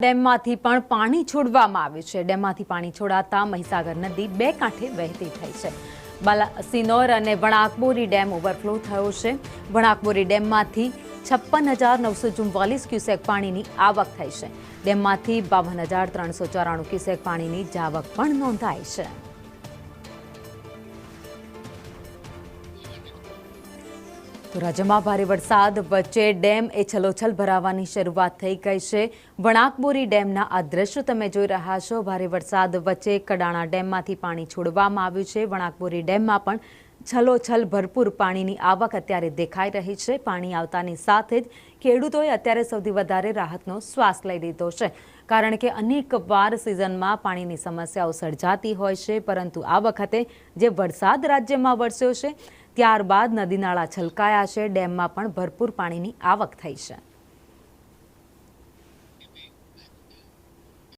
ડેમમાંથી પણ પાણી છોડવામાં આવ્યું છે। ડેમમાંથી પાણી છોડાતા મહીસાગર નદી બે કાંઠે વહેતી થઈ છે। બાલાસિનોર અને વણાકબોરી ડેમ ઓવરફ્લો થયો છે। વણાકબોરી ડેમમાંથી 56,944 ક્યુસેક પાણીની આવક થઈ છે। ડેમમાંથી 52,394 ક્યુસેક પાણીની જાવક પણ નોંધાઈ છે। તો રાજ્યમાં ભારે વરસાદ વચ્ચે ડેમ એ છલોછલ ભરાવાની શરૂઆત થઈ ગઈ છે। વણાકબોરી ડેમના આ દ્રશ્યો તમે જોઈ રહ્યા છો। ભારે વરસાદ વચ્ચે કડાણા ડેમમાંથી પાણી છોડવામાં આવ્યું છે। વણાકબોરી ડેમમાં પણ છલોછલ ભરપૂર પાણીની આવક અત્યારે દેખાઈ રહી છે। પાણી આવતાની સાથે જ ખેડૂતોએ અત્યારે સૌથી વધારે રાહતનો શ્વાસ લઈ લીધો છે, કારણ કે અનેકવાર સિઝનમાં પાણીની સમસ્યાઓ સર્જાતી હોય છે, પરંતુ આ વખતે જે વરસાદ રાજ્યમાં વરસ્યો છે ત્યારબાદ નદી નાળા છલકાયા છે। ડેમમાં પણ ભરપૂર પાણીની આવક થઈ છે।